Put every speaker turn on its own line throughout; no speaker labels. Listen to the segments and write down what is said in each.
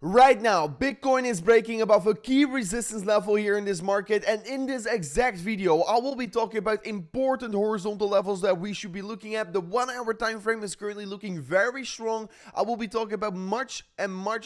Right now, Bitcoin is breaking above a key resistance level here in this market, and in this exact video, I will be talking about important horizontal levels that we should be looking at. The 1 hour time frame is currently looking very strong. I will be talking about much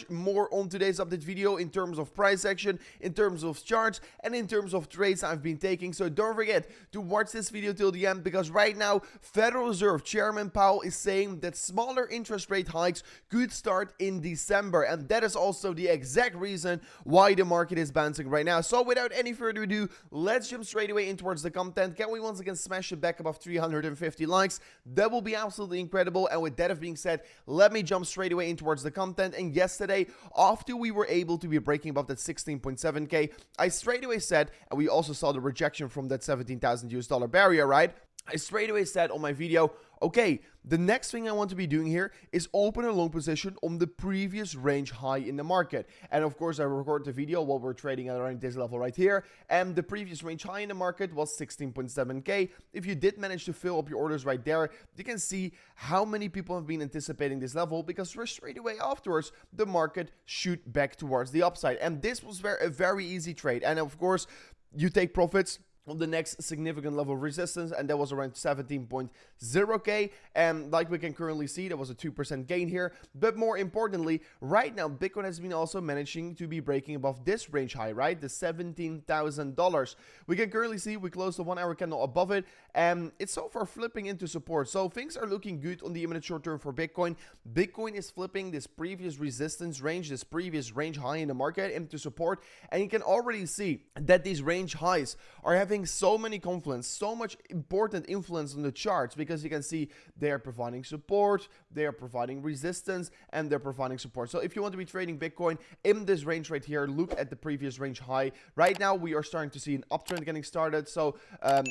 more on today's update video in terms of price action, in terms of charts, and in terms of trades I've been taking. So don't forget to watch this video till the end, because right now, Federal Reserve Chairman Powell is saying that smaller interest rate hikes could start in December, and that is also the exact reason why the market is bouncing right now. So without any further ado, let's jump straight away in towards the content. Can we once again smash it back above 350 likes? That will be absolutely incredible. And with that being said, let me jump straight away in towards the content. And yesterday, after we were able to be breaking above that 16.7k, I straight away said, and we also saw the rejection from that $17,000 barrier, right? I straight away said on my video, okay, the next thing I want to be doing here is open a long position on the previous range high in the market. And of course, I recorded the video while we're trading at around this level right here. And the previous range high in the market was 16.7k. If you did manage to fill up your orders right there, you can see how many people have been anticipating this level, because straight away afterwards, the market shoot back towards the upside. And this was a very easy trade. And of course, you take profits on the next significant level of resistance, and that was around 17.0k, and like we can currently see, there was a 2% gain here. But more importantly, right now Bitcoin has been also managing to be breaking above this range high, right, the $17,000. We can currently see we closed the 1 hour candle above it, and it's so far flipping into support. So things are looking good on the imminent short term for Bitcoin. Bitcoin is flipping this previous resistance range, this previous range high in the market, into support, and you can already see that these range highs are having so many confluence, so much important influence on the charts, because you can see they are providing support, they are providing resistance, and they're providing support. So if you want to be trading Bitcoin in this range right here, look at the previous range high. Right now we are starting to see an uptrend getting started. So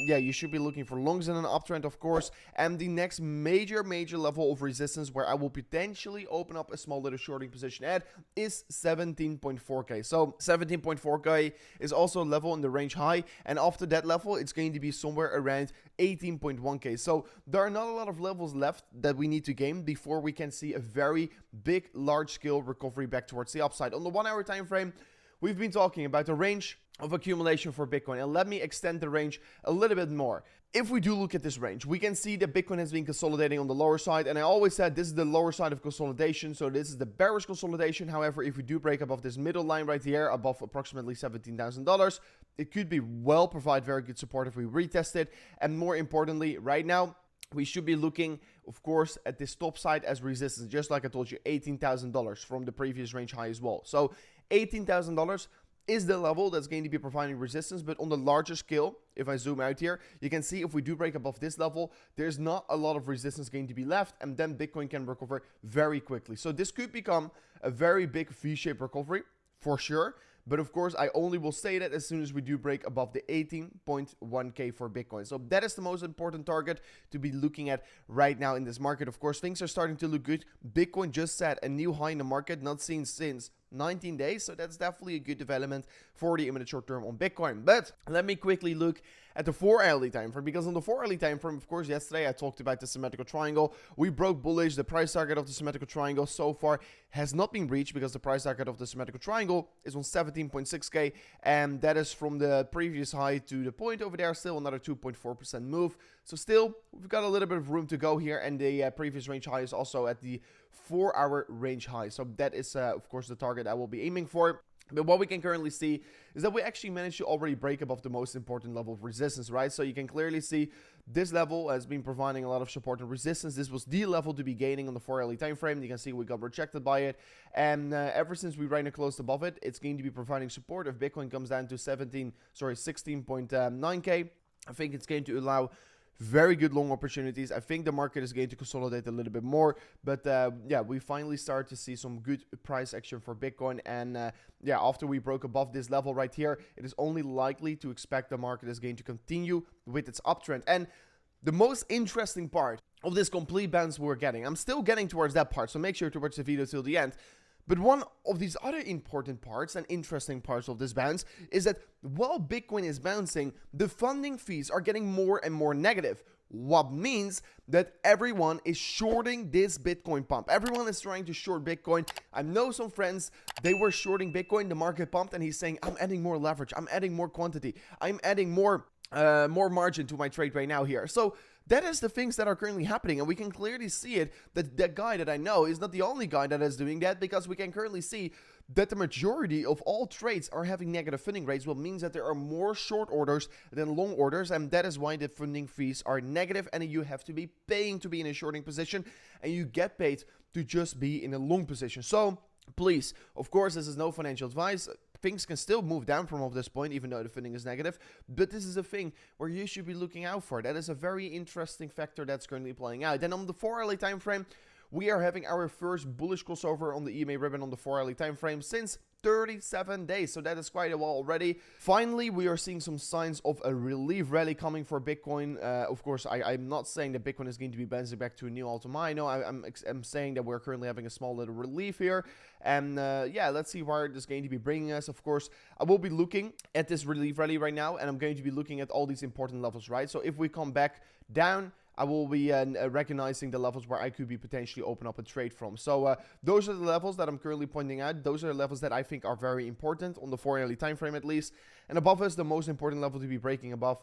yeah, you should be looking for longs in an uptrend, of course. And the next major level of resistance where I will potentially open up a small little shorting position at is 17.4k. So 17.4k is also a level in the range high, and after that level, it's going to be somewhere around 18.1k. So there are not a lot of levels left that we need to gain before we can see a very big, large-scale recovery back towards the upside. On the 1 hour time frame, we've been talking about the range of accumulation for Bitcoin, and let me extend the range a little bit more. If we do look at this range, we can see that Bitcoin has been consolidating on the lower side, and I always said this is the lower side of consolidation, so this is the bearish consolidation. However, if we do break above this middle line right here, above approximately $17,000, it could be provide very good support if we retest it. And more importantly, right now, we should be looking, of course, at this top side as resistance, just like I told you, $18,000 from the previous range high as well. So $18,000 is the level that's going to be providing resistance. But on the larger scale, if I zoom out here, you can see if we do break above this level, there's not a lot of resistance going to be left, and then Bitcoin can recover very quickly. So this could become a very big V-shaped recovery for sure. But of course, I only will say that as soon as we do break above the 18.1k for Bitcoin. So that is the most important target to be looking at right now in this market. Of course, things are starting to look good. Bitcoin just set a new high in the market, not seen since 19 days. So that's definitely a good development for the imminent short term on Bitcoin. But let me quickly look at the 4 hourly time frame, because on the 4 hourly time frame, of course, yesterday I talked about the symmetrical triangle. We broke bullish. The price target of the symmetrical triangle so far has not been reached, because the price target of the symmetrical triangle is on 17.6k, and that is from the previous high to the point over there. Still another 2.4% move. So still, we've got a little bit of room to go here, and the previous range high is also at the 4 hour range high. So that is, of course, the target I will be aiming for. But what we can currently see is that we actually managed to already break above the most important level of resistance, right? So you can clearly see this level has been providing a lot of support and resistance. This was the level to be gaining on the 4 hourly time frame. You can see we got rejected by it, and ever since we ran close above it, it's going to be providing support. If Bitcoin comes down to 16.9k, I think it's going to allow very good long opportunities. I think the market is going to consolidate a little bit more, but yeah, we finally start to see some good price action for Bitcoin. And yeah, after we broke above this level right here, it is only likely to expect the market is going to continue with its uptrend. And the most interesting part of this complete bounce we're getting, I'm still getting towards that part, so make sure to watch the video till the end. But one of these other important parts and interesting parts of this bounce is that while Bitcoin is bouncing, the funding fees are getting more and more negative. what means that everyone is shorting this Bitcoin pump. Everyone is trying to short Bitcoin. I know some friends, they were shorting Bitcoin, the market pumped, and he's saying, I'm adding more leverage, I'm adding more quantity, I'm adding more margin to my trade right now here. So that is the things that are currently happening, and we can clearly see it that that guy that I know is not the only guy that is doing that, because we can currently see that the majority of all trades are having negative funding rates, which means that there are more short orders than long orders, and that is why the funding fees are negative, and you have to be paying to be in a shorting position, and you get paid to just be in a long position. So please, of course, this is no financial advice. Things can still move down from this point, even though the funding is negative. But this is a thing where you should be looking out for. That is a very interesting factor that's currently playing out. Then on the 4-hourly time frame, we are having our first bullish crossover on the EMA ribbon on the 4-hourly time frame since 37 days, so that is quite a while already. Finally, we are seeing some signs of a relief rally coming for Bitcoin. Of course, I'm not saying that Bitcoin is going to be bouncing back to a new all-time high. No, I'm saying that we're currently having a small little relief here. And yeah, let's see where this is going to be bringing us. Of course, I will be looking at this relief rally right now, and I'm going to be looking at all these important levels, right? So if we come back down, I will be recognizing the levels where I could be potentially open up a trade from. So those are the levels that I'm currently pointing out. Those are the levels that I think are very important on the 4-hourly time frame at least. And above us, the most important level to be breaking above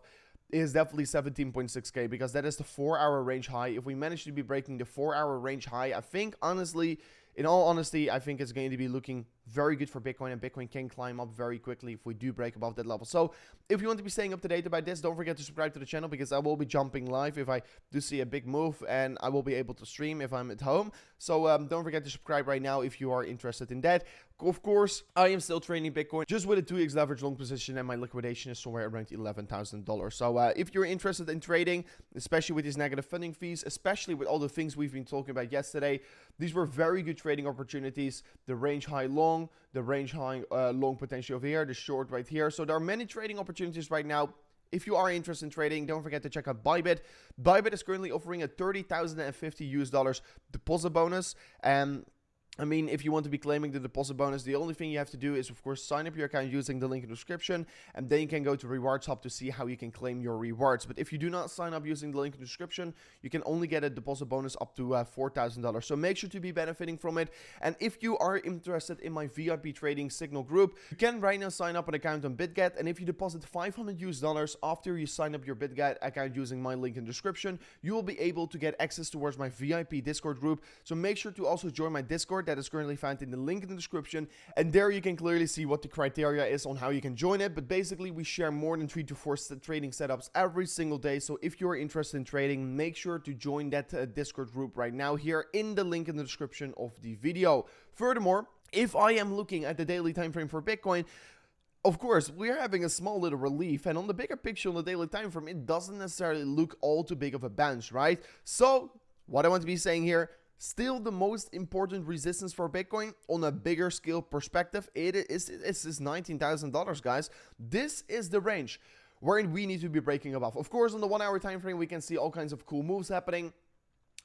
is definitely 17.6k, because that is the 4-hour range high. If we manage to be breaking the 4-hour range high, I think honestly, in all honesty, I think it's going to be looking very good for Bitcoin, and Bitcoin can climb up very quickly if we do break above that level. So if you want to be staying up to date about this, don't forget to subscribe to the channel, because I will be jumping live if I do see a big move, and I will be able to stream if I'm at home. So don't forget to subscribe right now if you are interested in that. Of course, I am still trading Bitcoin just with a 2x leverage long position, and my liquidation is somewhere around $11,000. So if you're interested in trading, especially with these negative funding fees, especially with all the things we've been talking about yesterday, these were very good trading opportunities. The range high long, the range high long potential over here, the short right here. So there are many trading opportunities right now. If you are interested in trading, don't forget to check out Bybit. Bybit is currently offering a $30,050 deposit bonus. And I mean, if you want to be claiming the deposit bonus, the only thing you have to do is, of course, sign up your account using the link in the description, and then you can go to Rewards Hub to see how you can claim your rewards. But if you do not sign up using the link in the description, you can only get a deposit bonus up to $4,000. So make sure to be benefiting from it. And if you are interested in my VIP trading signal group, you can right now sign up an account on BitGet. And if you deposit $500 after you sign up your BitGet account using my link in the description, you will be able to get access towards my VIP Discord group. So make sure to also join my Discord. That is currently found in the link in the description, and there you can clearly see what the criteria is on how you can join it. But basically, we share more than 3 to 4 trading setups every single day. So if you're interested in trading, make sure to join that Discord group right now here in the link in the description of the video. Furthermore, if I am looking at the daily time frame for Bitcoin, of course, we're having a small little relief, and on the bigger picture on the daily time frame, it doesn't necessarily look all too big of a bounce, right? So what I want to be saying here, still the most important resistance for Bitcoin on a bigger scale perspective, it's $19,000, guys. This is the range wherein we need to be breaking above. Of course, on the 1-hour time frame, we can see all kinds of cool moves happening.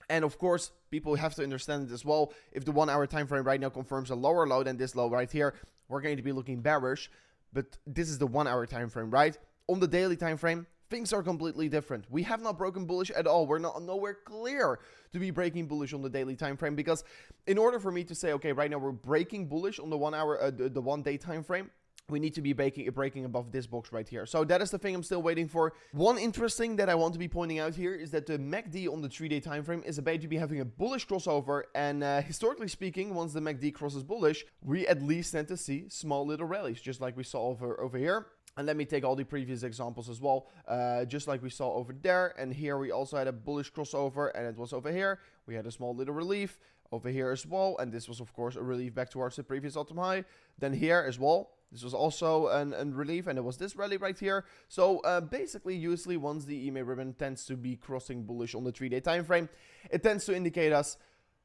And of course, people have to understand it as well. If the 1-hour time frame right now confirms a lower low than this low right here, we're going to be looking bearish. But this is the 1-hour time frame, right? On the daily time frame, things are completely different. We have not broken bullish at all. We're nowhere clear to be breaking bullish on the daily time frame, because in order for me to say, okay, right now we're breaking bullish on the 1-hour, the 1-day time frame, we need to be breaking above this box right here. So that is the thing I'm still waiting for. One interesting that I want to be pointing out here is that the MACD on the 3-day time frame is about to be having a bullish crossover. And historically speaking, once the MACD crosses bullish, we at least tend to see small little rallies, just like we saw over here. And let me take all the previous examples as well, just like we saw over there. And here we also had a bullish crossover, and it was over here. We had a small little relief over here as well. And this was, of course, a relief back towards the previous all-time high. Then here as well, this was also a relief, and it was this rally right here. So basically, usually once the EMA ribbon tends to be crossing bullish on the 3-day time frame, it tends to indicate us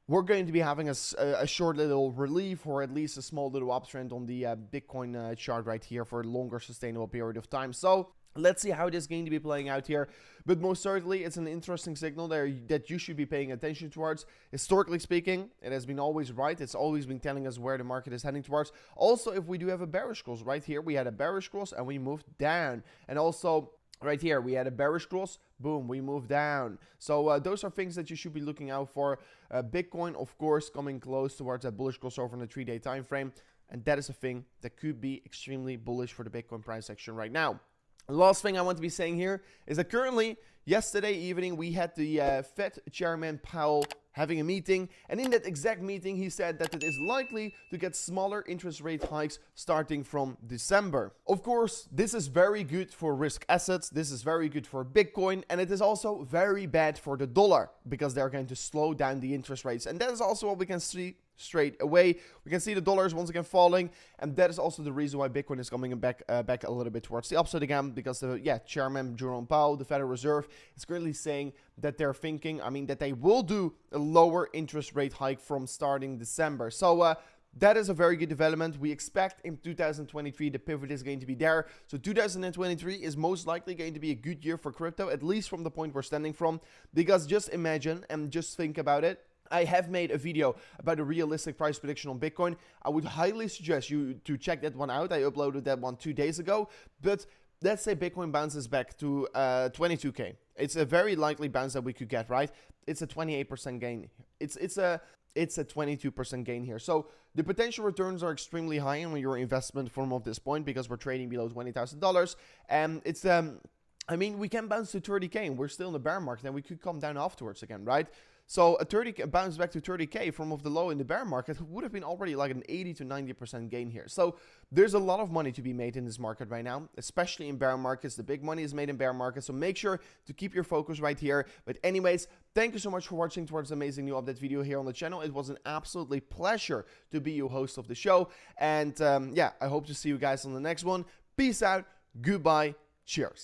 we're going to be having a short little relief, or at least a small little uptrend on the Bitcoin chart right here for a longer sustainable period of time. So let's see how this is going to be playing out here. But most certainly, it's an interesting signal there that you should be paying attention towards. Historically speaking, it has been always right. It's always been telling us where the market is heading towards. Also, if we do have a bearish cross right here, we had a bearish cross and we moved down. And also, Right here, we had a bearish cross, boom, we moved down. So those are things that you should be looking out for. Bitcoin, of course, coming close towards that bullish crossover in the 3-day time frame. And that is a thing that could be extremely bullish for the Bitcoin price action right now. The last thing I want to be saying here is that currently, yesterday evening, we had the Fed Chairman Powell having a meeting, and in that exact meeting he said that it is likely to get smaller interest rate hikes starting from December. Of course, this is very good for risk assets, this is very good for Bitcoin, and it is also very bad for the dollar because they're going to slow down the interest rates, and that is also what we can see straight away. We can see the dollar is once again falling, and that is also the reason why Bitcoin is coming back a little bit towards the upside again, because the Chairman Jerome Powell, the Federal Reserve, is currently saying that they're thinking, that they will do a lower interest rate hike from starting December. So that is a very good development. We expect in 2023 the pivot is going to be there. So 2023 is most likely going to be a good year for crypto, at least from the point we're standing from, because just imagine and just think about it. I have made a video about a realistic price prediction on Bitcoin. I would highly suggest you to check that one out. I uploaded that one 2 days ago. But let's say Bitcoin bounces back to 22K. It's a very likely bounce that we could get, right? It's a 28% gain. It's a 22% gain here. So the potential returns are extremely high on your investment from of this point because we're trading below $20,000. And it's we can bounce to 30K and we're still in the bear market and we could come down afterwards again, right? So a bounce back to 30K from of the low in the bear market would have been already like an 80 to 90% gain here. So there's a lot of money to be made in this market right now, especially in bear markets. The big money is made in bear markets. So make sure to keep your focus right here. But anyways, thank you so much for watching towards the amazing new update video here on the channel. It was an absolutely pleasure to be your host of the show. And I hope to see you guys on the next one. Peace out. Goodbye. Cheers.